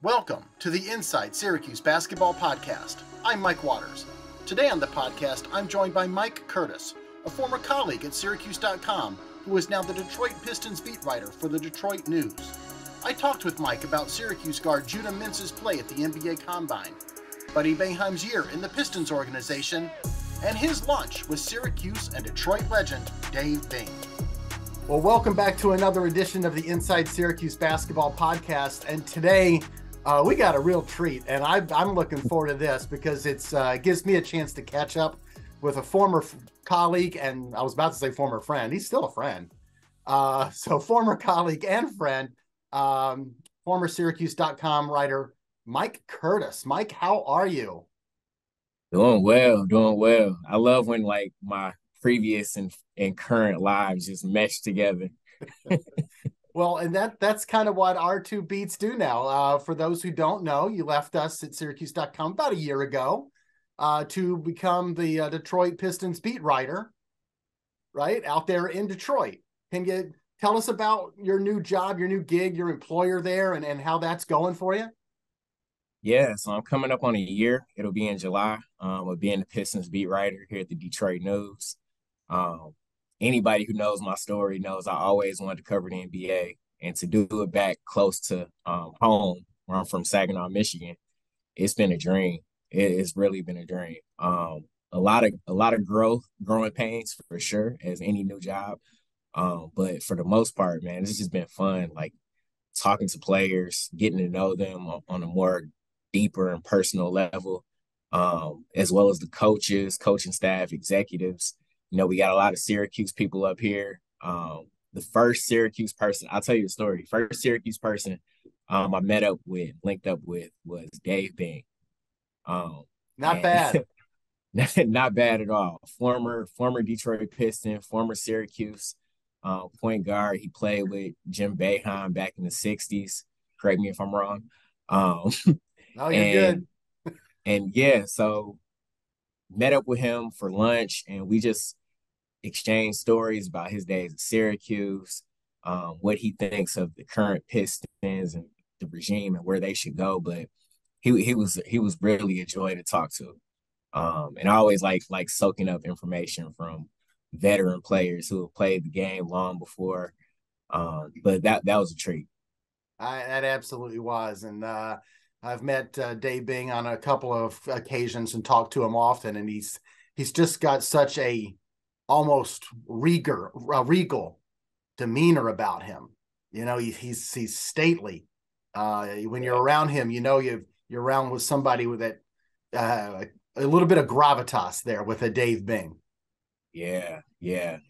Welcome to the Inside Syracuse Basketball Podcast. I'm Mike Waters. Today on the podcast, I'm joined by Mike Curtis, a former colleague at syracuse.com, who is now the Detroit Pistons beat writer for the Detroit News. I talked with Mike about Syracuse guard Judah Mintz's play at the NBA Combine, Buddy Boeheim's year in the Pistons organization, and his lunch with Syracuse and Detroit legend Dave Bing. Well, welcome back to another edition of the Inside Syracuse Basketball Podcast, and today we got a real treat, and I'm looking forward to this because it gives me a chance to catch up with a former colleague, and I was about to say former friend. He's still a friend. So former colleague and friend, former syracuse.com writer, Mike Curtis. Mike, how are you? Doing well. I love when my previous and current lives just mesh together. Well, and that's kind of what our two beats do now. For those who don't know, you left us at syracuse.com about a year ago to become the Detroit Pistons beat writer, right, out there in Detroit. Can you tell us about your new job, your new gig, your employer there, and how that's going for you? Yeah, so I'm coming up on a year. It'll be in July of being the Pistons beat writer here at the Detroit News. Anybody who knows my story knows I always wanted to cover the NBA, and to do it back close to home, where I'm from, Saginaw, Michigan. It's been a dream. It's really been a dream. A lot of growing pains for sure, as any new job. But for the most part, man, it's just been fun. Like talking to players, getting to know them on a more deeper and personal level, as well as the coaches, coaching staff, executives. You know, we got a lot of Syracuse people up here. The first Syracuse person, I'll tell you the story. First Syracuse person I linked up with was Dave Bing. Not bad. Not bad at all. Former Detroit Piston, former Syracuse point guard. He played with Jim Boeheim back in the 60s. Correct me if I'm wrong. No, you're good. And yeah, so met up with him for lunch, and we just exchanged stories about his days at Syracuse, what he thinks of the current Pistons and the regime and where they should go. But he was really a joy to talk to. And I always like soaking up information from veteran players who have played the game long before. But that was a treat. That absolutely was. And I've met Dave Bing on a couple of occasions and talked to him often, and he's just got such a almost regal demeanor about him. You know, he's stately. When you're around him, you know you're around with somebody with that a little bit of gravitas there with a Dave Bing. Yeah,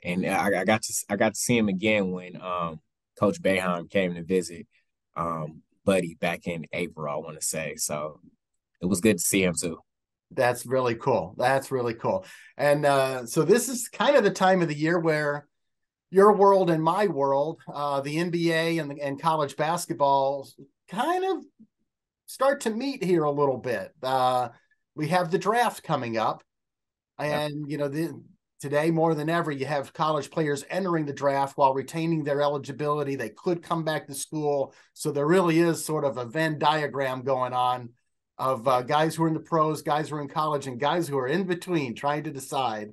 and I got to see him again when Coach Boeheim came to visit Buddy back in April, I want to say. So it was good to see him too. That's really cool. And so this is kind of the time of the year where your world and my world, the NBA and college basketball, kind of start to meet here a little bit. We have the draft coming up, and you know, today more than ever, you have college players entering the draft while retaining their eligibility. They could come back to school, so there really is sort of a Venn diagram going on of guys who are in the pros, guys who are in college, and guys who are in between trying to decide.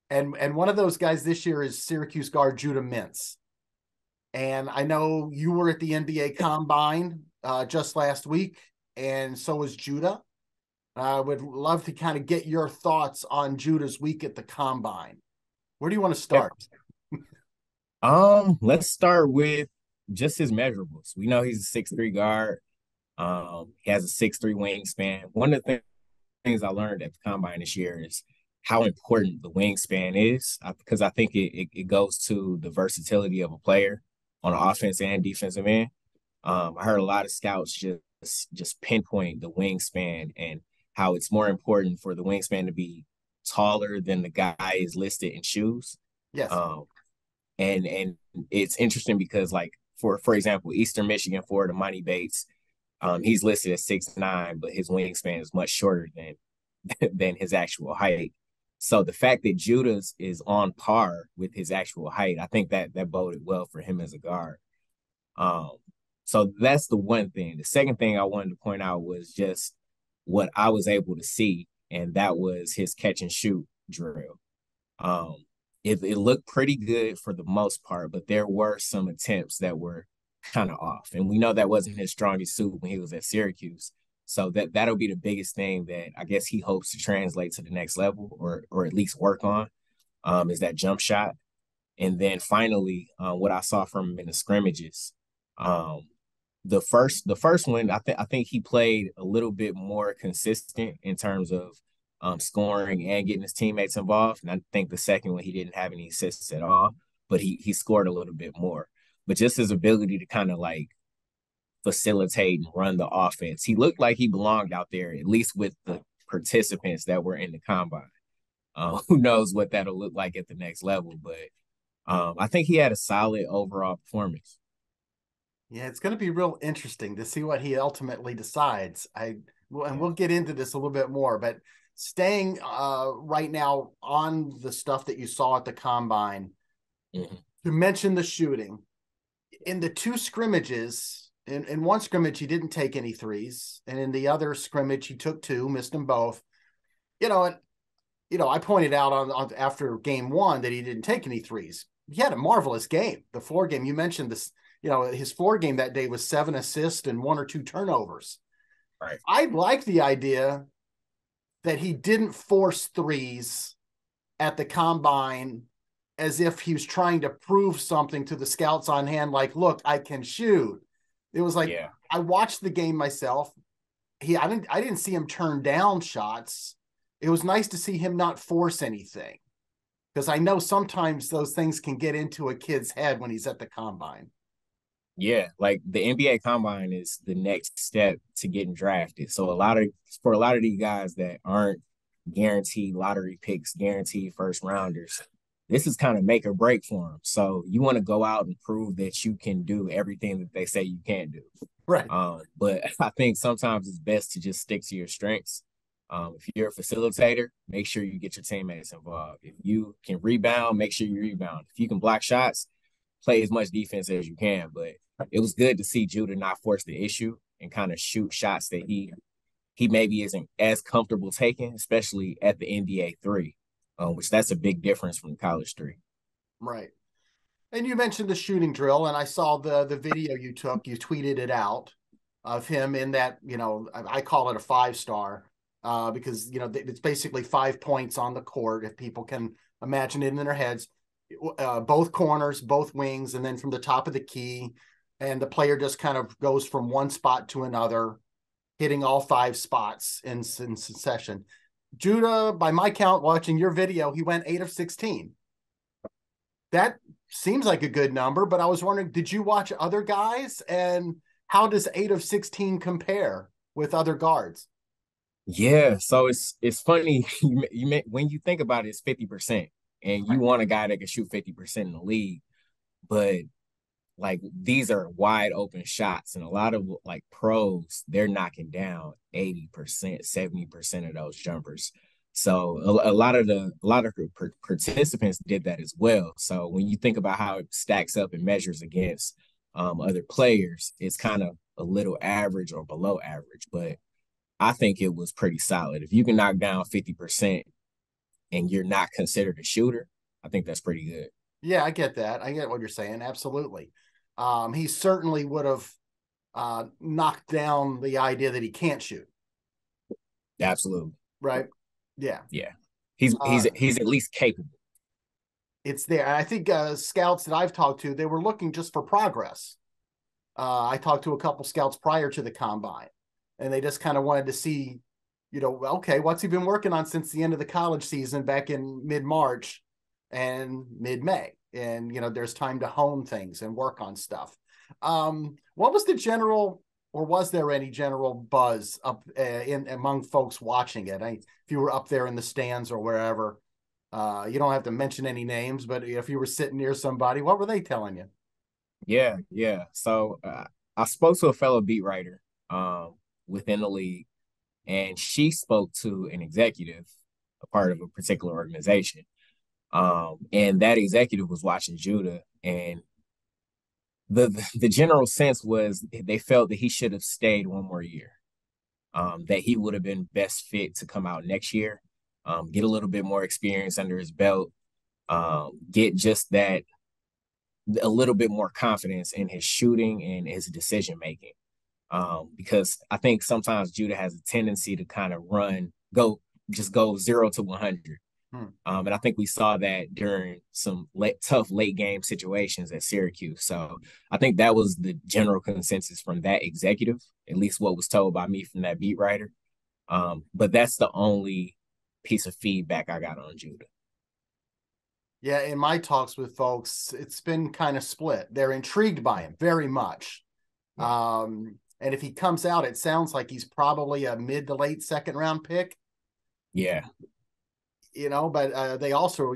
And one of those guys this year is Syracuse guard Judah Mintz. And I know you were at the NBA Combine just last week, and so was Judah. I would love to kind of get your thoughts on Judah's week at the Combine. Where do you want to start? Let's start with just his measurables. We know he's a 6'3" guard. He has a 6'3" wingspan. One of the things I learned at the Combine this year is how important the wingspan is, because I think it goes to the versatility of a player on the offense and defensive end. I heard a lot of scouts just pinpoint the wingspan and how it's more important for the wingspan to be taller than the guy is listed in shoes. Yes. And it's interesting because, like, for example, Eastern Michigan forward Monty Bates, he's listed at 6'9", but his wingspan is much shorter than his actual height. So the fact that Judah's is on par with his actual height, I think that boded well for him as a guard. So that's the one thing. The second thing I wanted to point out was just what I was able to see, and that was his catch and shoot drill. Um, it looked pretty good for the most part, but there were some attempts that were kind of off. And we know that wasn't his strongest suit when he was at Syracuse. So that'll be the biggest thing that I guess he hopes to translate to the next level, or at least work on, is that jump shot. And then finally, what I saw from him in the scrimmages, um, the first one, I think he played a little bit more consistent in terms of scoring and getting his teammates involved. And I think the second one he didn't have any assists at all, but he scored a little bit more. But just his ability to kind of like facilitate and run the offense, he looked like he belonged out there, at least with the participants that were in the combine. Who knows what that'll look like at the next level, but I think he had a solid overall performance. Yeah, it's going to be real interesting to see what he ultimately decides. And Yeah. we'll get into this a little bit more, but staying right now on the stuff that you saw at the combine, Mm-hmm. you mentioned the shooting. In the two scrimmages, in one scrimmage, he didn't take any threes. And in the other scrimmage, he took two, missed them both. And I pointed out on after game one that he didn't take any threes. He had a marvelous game. The floor game, you mentioned this, his floor game that day was 7 assists and 1 or 2 turnovers. Right. I like the idea that he didn't force threes at the combine as if he was trying to prove something to the scouts on hand, like, look, I can shoot. It was like, Yeah. I watched the game myself. I didn't see him turn down shots. It was nice to see him not force anything, because I know sometimes those things can get into a kid's head when he's at the combine. Yeah, like the NBA Combine is the next step to getting drafted. So for a lot of these guys that aren't guaranteed lottery picks, guaranteed first rounders, this is kind of make or break for them. So you want to go out and prove that you can do everything that they say you can't do. Right. But I think sometimes it's best to just stick to your strengths. If you're a facilitator, make sure you get your teammates involved. If you can rebound, make sure you rebound. If you can block shots, play as much defense as you can. But it was good to see Judah not force the issue and kind of shoot shots that he maybe isn't as comfortable taking, especially at the NBA three, which that's a big difference from college three. Right. And you mentioned the shooting drill, and I saw the video you took. You tweeted it out of him in that, I call it a 5-star, because it's basically 5 points on the court, if people can imagine it in their heads. Both corners, both wings, and then from the top of the key, and the player just kind of goes from one spot to another, hitting all 5 spots in succession. Judah, by my count, watching your video, he went 8 of 16. That seems like a good number, but I was wondering, did you watch other guys, and how does 8 of 16 compare with other guards? Yeah, so it's funny when you think about it, it's 50%, and you want a guy that can shoot 50% in the league, but like these are wide open shots, and a lot of like pros, they're knocking down 80%, 70% of those jumpers. So a lot of participants did that as well. So when you think about how it stacks up and measures against other players, it's kind of a little average or below average, but I think it was pretty solid. If you can knock down 50% and you're not considered a shooter, I think that's pretty good. Yeah, I get that. I get what you're saying. Absolutely. He certainly would have knocked down the idea that he can't shoot. Absolutely. Right. Yeah. Yeah. He's Uh, he's he's at least capable. it's there. I think scouts that I've talked to, they were looking just for progress. I talked to a couple scouts prior to the combine, and they just kind of wanted to see, okay, what's he been working on since the end of the college season back in mid-March and mid-May? And, there's time to hone things and work on stuff. What was the general, or was there any general buzz up in among folks watching it? If you were up there in the stands or wherever, you don't have to mention any names, but if you were sitting near somebody, what were they telling you? Yeah, yeah. So I spoke to a fellow beat writer within the league, and she spoke to an executive, a part of a particular organization. And that executive was watching Judah, and the general sense was they felt that he should have stayed one more year. That he would have been best fit to come out next year, get a little bit more experience under his belt, get just that a little bit more confidence in his shooting and his decision making. Because I think sometimes Judah has a tendency to kind of go 0 to 100. And I think we saw that during some tough late game situations at Syracuse. So I think that was the general consensus from that executive, at least what was told by me from that beat writer. But that's the only piece of feedback I got on Judah. Yeah, in my talks with folks, it's been kind of split. They're intrigued by him very much. Yeah. And if he comes out, it sounds like he's probably a mid to late second round pick. Yeah. But they also,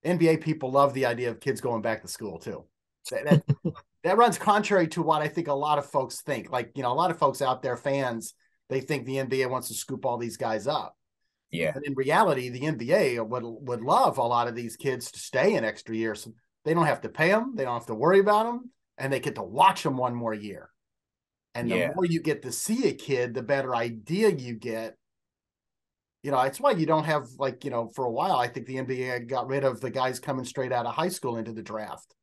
NBA people love the idea of kids going back to school too. That runs contrary to what I think a lot of folks think. Like, a lot of folks out there, fans, they think the NBA wants to scoop all these guys up. Yeah. But in reality, the NBA would love a lot of these kids to stay an extra year. So they don't have to pay them. They don't have to worry about them. And they get to watch them one more year. And the more you get to see a kid, the better idea you get. It's why you don't have, for a while, I think the NBA got rid of the guys coming straight out of high school into the draft.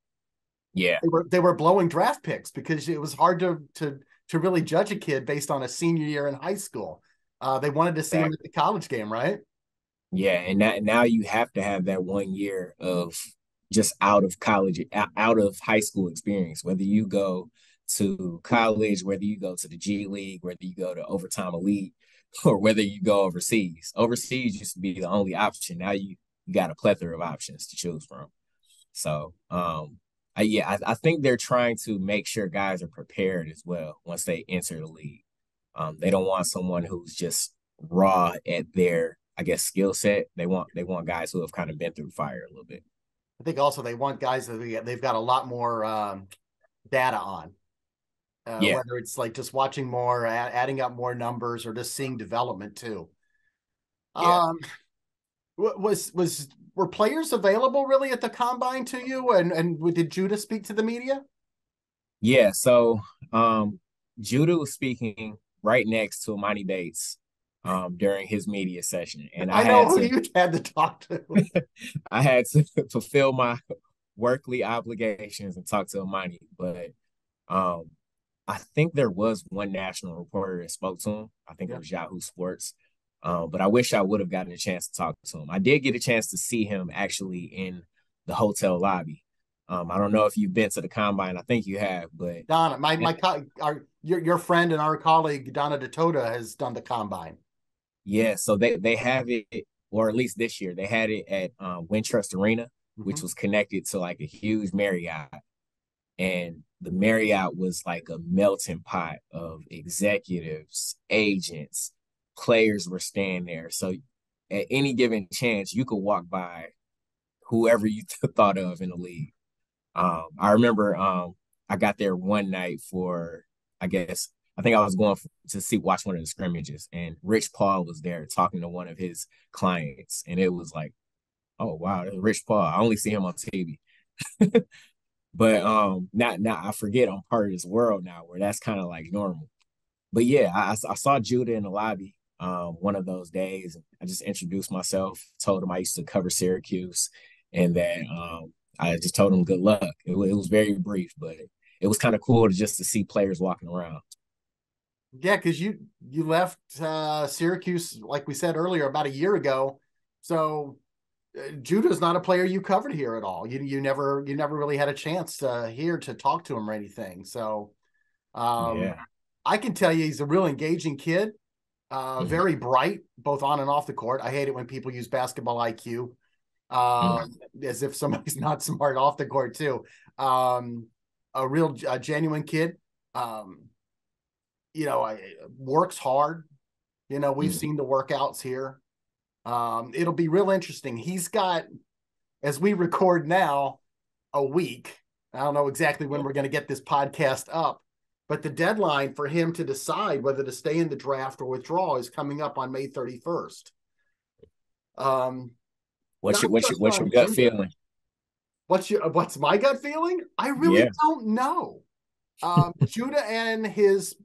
Yeah. They were blowing draft picks because it was hard to really judge a kid based on a senior year in high school. They wanted to see him at the college game, right? Yeah, and now you have to have that 1 year of just out of college, out of high school experience, whether you go to college, whether you go to the G League, whether you go to overtime elite, or whether you go overseas. Overseas used to be the only option. Now you got a plethora of options to choose from. So, I think they're trying to make sure guys are prepared as well once they enter the league. They don't want someone who's just raw at their, I guess, skill set. They want guys who have kind of been through fire a little bit. I think also they want guys that they've got a lot more data on. Whether it's like just watching more, adding up more numbers, or just seeing development too. Yeah. Were players available really at the combine to you? And did Judah speak to the media? Yeah. So Judah was speaking right next to Amani Bates during his media session, and I know who you had to talk to. I had to fulfill my workly obligations and talk to Amani, but I think there was one national reporter that spoke to him. I think it was Yahoo Sports. But I wish I would have gotten a chance to talk to him. I did get a chance to see him actually in the hotel lobby. I don't know if you've been to the combine. I think you have, but Donna, your friend and our colleague Donna Datota has done the combine. Yeah, so they have it, or at least this year they had it at Wintrust Arena, which was connected to like a huge Marriott, and the Marriott was like a melting pot of executives, agents, players were staying there. So at any given chance, you could walk by whoever you thought of in the league. I remember I got there one night for, I think I was going to watch one of the scrimmages, and Rich Paul was there talking to one of his clients, and it was like, oh wow, that's Rich Paul. I only see him on TV. But now I forget I'm part of this world now where that's kind of like normal. But yeah, I saw Judah in the lobby one of those days. I just introduced myself, told him I used to cover Syracuse, and that I just told him good luck. It was very brief, but it was kind of cool to see players walking around. Yeah, because you left Syracuse, like we said earlier, about a year ago. So Judah's not a player you covered here at all. You never really had a chance here to talk to him or anything. So I can tell you he's a real engaging kid, very bright, both on and off the court. I hate it when people use basketball IQ as if somebody's not smart off the court too. A real genuine kid. Works hard. We've seen the workouts here. It'll be real interesting. He's got, as we record now, a week. I don't know exactly when we're going to get this podcast up, but the deadline for him to decide whether to stay in the draft or withdraw is coming up on May 31st. What's your gut feeling? What's my gut feeling? I really Yeah, don't know. Judah and his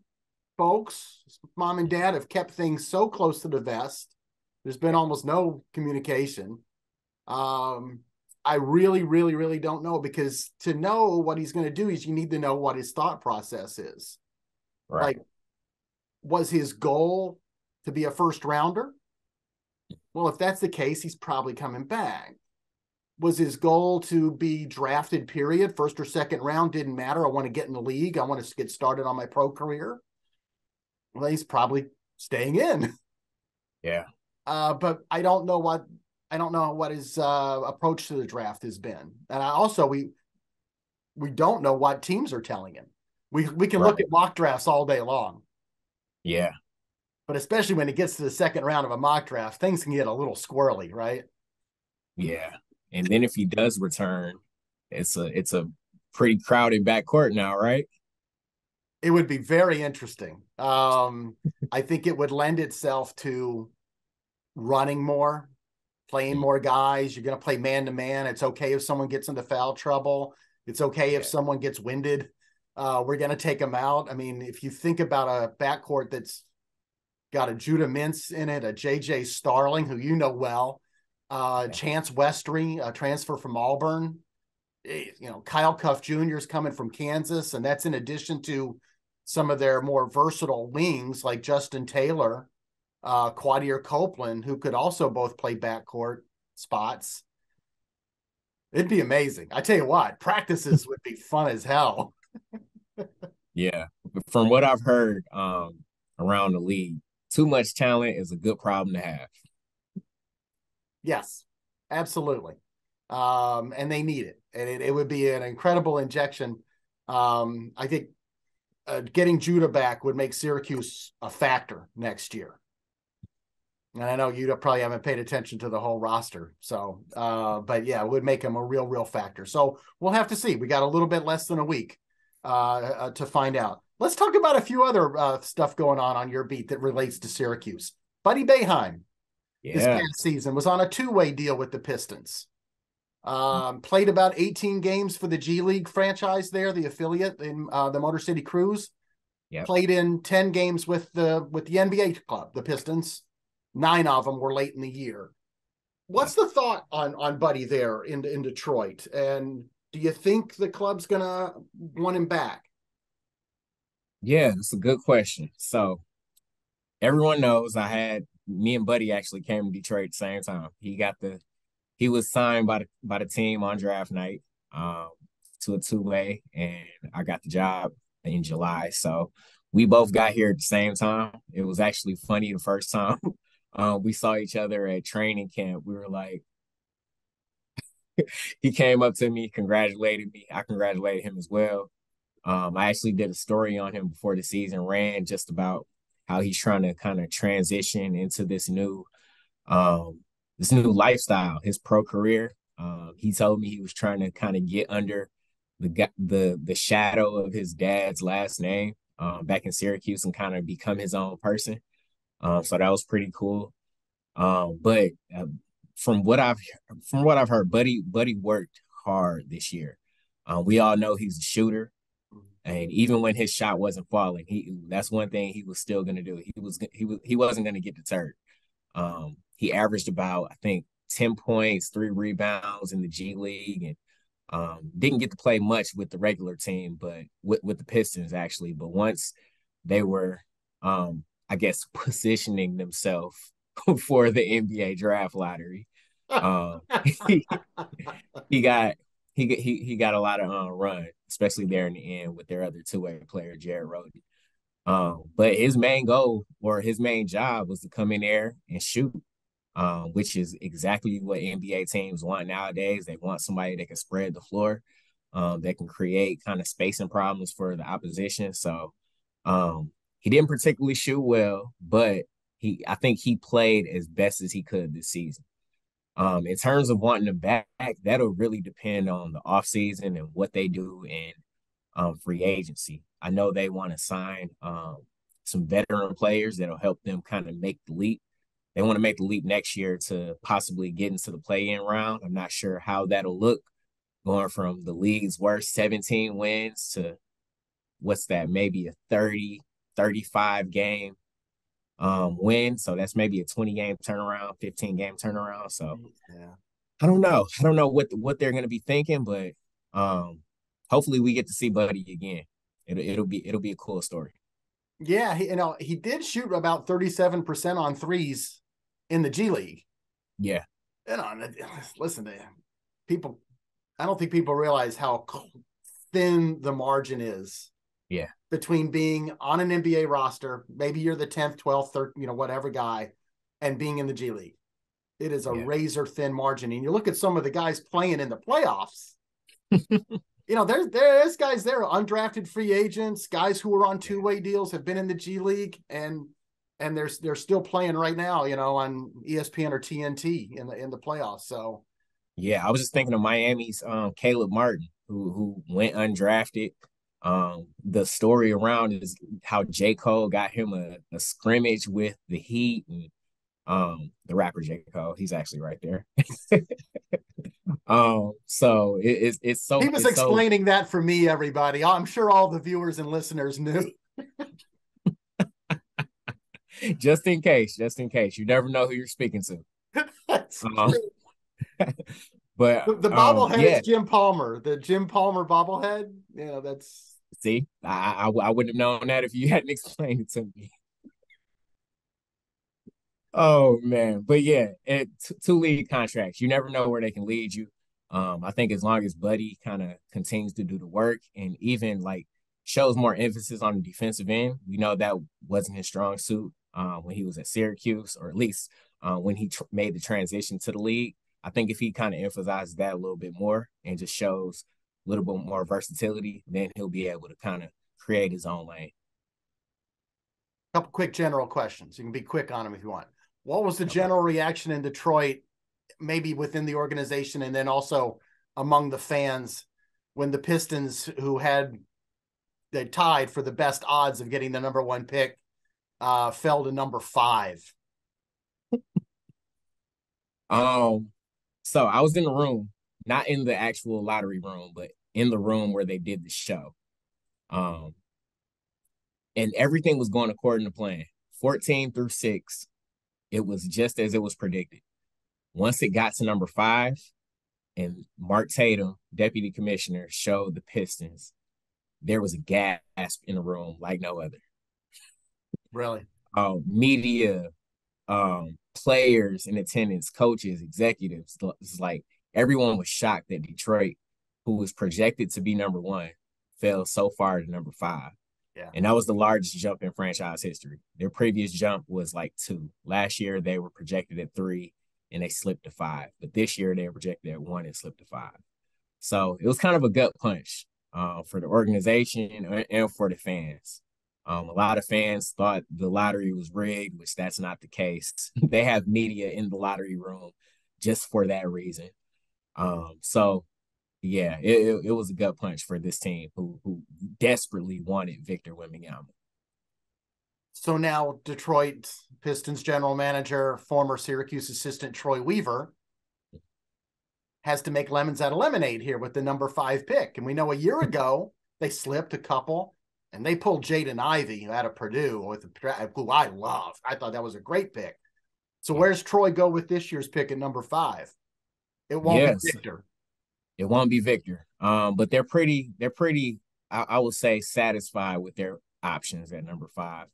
folks, mom and dad, have kept things so close to the vest. There's been almost no communication. Um, I really, really, really don't know, because to know what he's going to do is you need to know what his thought process is. right. Like, was his goal to be a first rounder? Well, if that's the case, he's probably coming back. Was his goal to be drafted, period? First or second round, didn't matter. I want to get in the league. I want to get started on my pro career. Well, he's probably staying in. Yeah, But I don't know what his approach to the draft has been. And we don't know what teams are telling him. We can look right. at mock drafts all day long, Yeah, but especially when it gets to the second round of a mock draft, things can get a little squirrely, right? yeah. And then if he does return, it's a pretty crowded backcourt now, right? It would be very interesting. I think it would lend itself to running more, playing Mm, more guys. You're going to play man to man. It's okay if someone gets into foul trouble. It's okay if yeah, someone gets winded. We're going to take them out. I mean, if you think about a backcourt that's got a Judah Mintz in it, a JJ Starling, who you know well, yeah, Chance Westry, a transfer from Auburn, Kyle Cuff Jr. is coming from Kansas, and that's in addition to some of their more versatile wings like Justin Taylor, Quadir Copeland, who could also both play backcourt spots. It'd be amazing. I tell you what, practices would be fun as hell. yeah. But from what I've heard, around the league, too much talent is a good problem to have. Yes, absolutely. And they need it. And it would be an incredible injection. I think getting Judah back would make Syracuse a factor next year. And I know you probably haven't paid attention to the whole roster. So, but yeah, it would make them a real, real factor. So we'll have to see. We got a little bit less than a week to find out. Let's talk about a few other stuff going on your beat that relates to Syracuse. Buddy Boeheim this Yeah, past season was on a two-way deal with the Pistons. Played about 18 games for the G League franchise there, the affiliate in the Motor City Cruise. yep. Played in 10 games with the NBA club, the Pistons. 9 of them were late in the year. Yep. What's the thought on Buddy there in Detroit? And do you think the club's gonna want him back? Yeah, it's a good question. So everyone knows me and Buddy actually came to Detroit at the same time. He was signed by the team on draft night, to a two-way, and I got the job in July. So we both got here at the same time. It was actually funny the first time we saw each other at training camp. We were like, he came up to me, congratulated me. I congratulated him as well. I actually did a story on him before the season ran, just about how he's trying to kind of transition into this new lifestyle, his pro career. He told me he was trying to kind of get under the shadow of his dad's last name, back in Syracuse, and kind of become his own person. So that was pretty cool. But from what I've from what I've heard, Buddy worked hard this year. We all know he's a shooter. And even when his shot wasn't falling, that's one thing he was still gonna do. He wasn't gonna get deterred. He averaged about, I think, 10 points, 3 rebounds in the G League, and didn't get to play much with the regular team, but with the Pistons actually. But once they were, I guess, positioning themselves for the NBA draft lottery, he he got he got a lot of run, especially there in the end with their other two-way player, Jared Rhoden. But his main goal, or his main job, was to come in there and shoot, which is exactly what NBA teams want nowadays. They want somebody that can spread the floor, that can create kind of spacing problems for the opposition. So he didn't particularly shoot well, but I think he played as best as he could this season. In terms of wanting him back, that'll really depend on the offseason and what they do in free agency. I know they want to sign some veteran players that'll help them kind of make the leap. They want to make the leap next year to possibly get into the play-in round. I'm not sure how that'll look, going from the league's worst 17 wins to what's that, maybe a 30, 35 game win. So that's maybe a 20 game turnaround, 15 game turnaround. So Yeah. I don't know. I don't know what they're gonna be thinking, but um hopefully we get to see Buddy again. It'll be a cool story. Yeah, he did shoot about 37% on threes in the G League. Yeah. Listen to people. I don't think people realize how thin the margin is Yeah. between being on an NBA roster, maybe you're the 10th, 12th, 13th, whatever guy, and being in the G League. It is a Yeah. razor thin margin. And you look at some of the guys playing in the playoffs. There's guys there, undrafted free agents, guys who are on two-way deals, have been in the G League, and they're still playing right now, on ESPN or TNT in the playoffs. So Yeah, I was just thinking of Miami's Caleb Martin, who went undrafted. The story around is how J. Cole got him a scrimmage with the Heat and the rapper J. Cole. He's actually right there. So it's he so was it's so explaining that for me, everybody. I'm sure all the viewers and listeners knew. just in case. You never know who you're speaking to. That's Um, but the bobblehead yeah. is Jim Palmer, the Jim Palmer bobblehead. That's See, I wouldn't have known that if you hadn't explained it to me. Oh man, but yeah, two league contracts. You never know where they can lead you. I think as long as Buddy kind of continues to do the work and even like shows more emphasis on the defensive end, we know that wasn't his strong suit when he was at Syracuse, or at least when he made the transition to the league. I think if he kind of emphasizes that a little bit more and just shows a little bit more versatility, then he'll be able to kind of create his own lane. a couple quick general questions. You can be quick on them if you want. What was the Okay. general reaction in Detroit, maybe within the organization and then also among the fans, when the Pistons, who they tied for the best odds of getting the number one pick, fell to number 5? So I was in the room, not in the actual lottery room, but in the room where they did the show. Um, and everything was going according to plan. 14 through 6, it was just as it was predicted. Once it got to number 5, and Mark Tatum, deputy commissioner, showed the Pistons, there was a gasp in the room like no other. Really? Media, players in attendance, coaches, executives, it's like everyone was shocked that Detroit, who was projected to be number 1, fell so far to number 5. Yeah. And that was the largest jump in franchise history. Their previous jump was like 2. Last year, they were projected at 3 and they slipped to 5. But this year, they were projected at 1 and slipped to 5. So it was kind of a gut punch for the organization and for the fans. A lot of fans thought the lottery was rigged, which that's not the case. They have media in the lottery room just for that reason. So yeah, it was a gut punch for this team who desperately wanted Victor Wembanyama. So now Detroit Pistons general manager, former Syracuse assistant Troy Weaver, has to make lemons out of lemonade here with the number 5 pick. And we know a year ago they slipped a couple and they pulled Jaden Ivey out of Purdue, who I love. I thought that was a great pick. So where's Troy go with this year's pick at number 5? It won't be Victor. It won't be Victor. But they're pretty, I would say, satisfied with their options at number 5.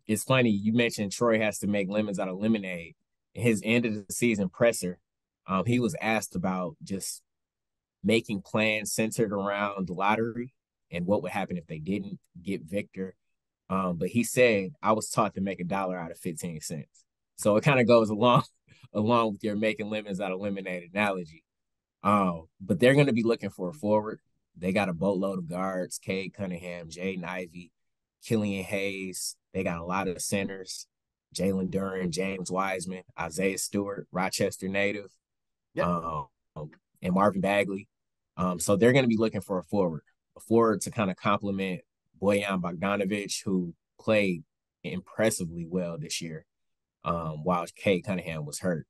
It's funny, you mentioned Troy has to make lemons out of lemonade. In his end of the season presser, he was asked about just making plans centered around the lottery and what would happen if they didn't get Victor. But he said, I was taught to make $1 out of 15 cents. So it kind of goes along with your making lemons out of lemonade analogy. But they're going to be looking for a forward. They got a boatload of guards: Cade Cunningham, Jaden Ivey, Killian Hayes. They got a lot of centers: Jalen Duren, James Wiseman, Isaiah Stewart, Rochester native, yep. And Marvin Bagley. So they're going to be looking for a forward to kind of complement Bojan Bogdanovic, who played impressively well this year, while Cade Cunningham was hurt.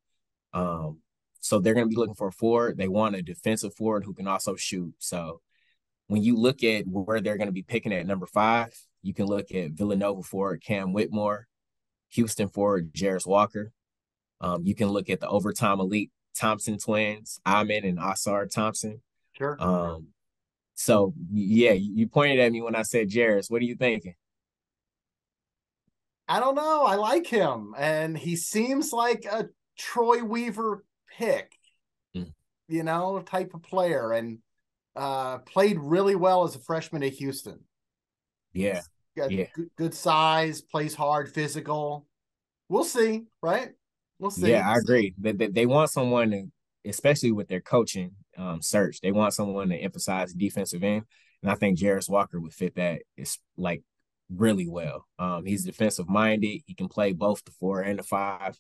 So they're going to be looking for a forward. They want a defensive forward who can also shoot. So when you look at where they're going to be picking at number 5, you can look at Villanova forward Cam Whitmore, Houston forward Jarris Walker. You can look at the overtime elite Thompson twins, Amin and Asar Thompson. Sure. So yeah, you pointed at me when I said Jarris. What are you thinking? I don't know. I like him, and he seems like a Troy Weaver pick, type of player, and played really well as a freshman at Houston. Yeah. Got good size, plays hard, physical. We'll see, right? We'll see. Yeah, I agree. They want someone to, especially with their coaching search, they want someone to emphasize defensive end. And I think Jarris Walker would fit that is like really well. He's defensive minded. He can play both the 4 and the 5.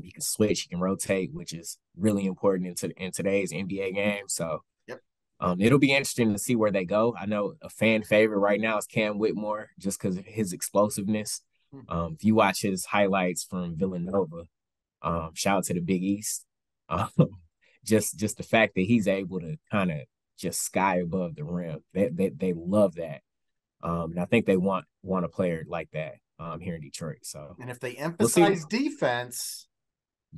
He can switch, he can rotate, which is really important in today's NBA game. So yep. It'll be interesting to see where they go. I know a fan favorite right now is Cam Whitmore just because of his explosiveness. If you watch his highlights from Villanova, shout out to the Big East. Just the fact that he's able to kind of just sky above the rim. They love that. And I think they want a player like that here in Detroit. So, and if they emphasize defense,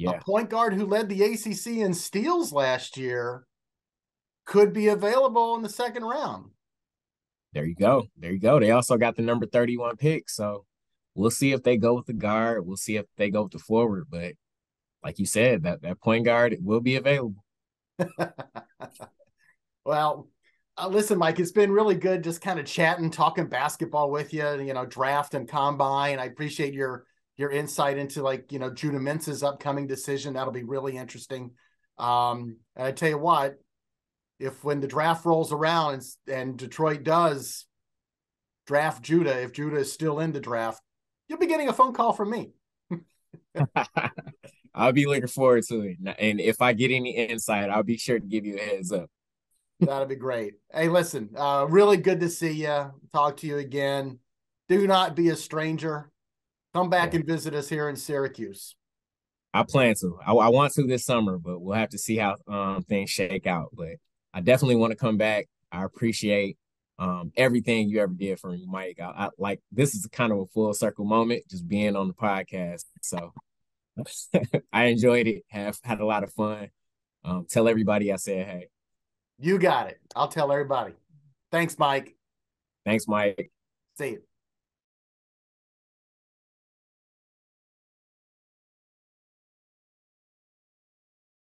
a point guard who led the ACC in steals last year could be available in the second round. There you go. They also got the number 31 pick. So we'll see if they go with the guard. We'll see if they go with the forward. But like you said, that point guard will be available. Well, listen, Mike, it's been really good just kind of chatting, talking basketball with you, draft and combine. I appreciate your insight into Judah Mintz's upcoming decision. That'll be really interesting. And I tell you what, if when the draft rolls around and Detroit does draft Judah, if Judah is still in the draft, you'll be getting a phone call from me. I'll be looking forward to it. And if I get any insight, I'll be sure to give you a heads up. That'll be great. Hey, listen, really good to see you. Talk to you again. Do not be a stranger. Come back and visit us here in Syracuse. I plan to. I want to this summer, but we'll have to see how things shake out. But I definitely want to come back. I appreciate everything you ever did for me, Mike. I like this is kind of a full circle moment, just being on the podcast. So I enjoyed it. Have had a lot of fun. Tell everybody I said hey. You got it. I'll tell everybody. Thanks, Mike. Thanks, Mike. See you.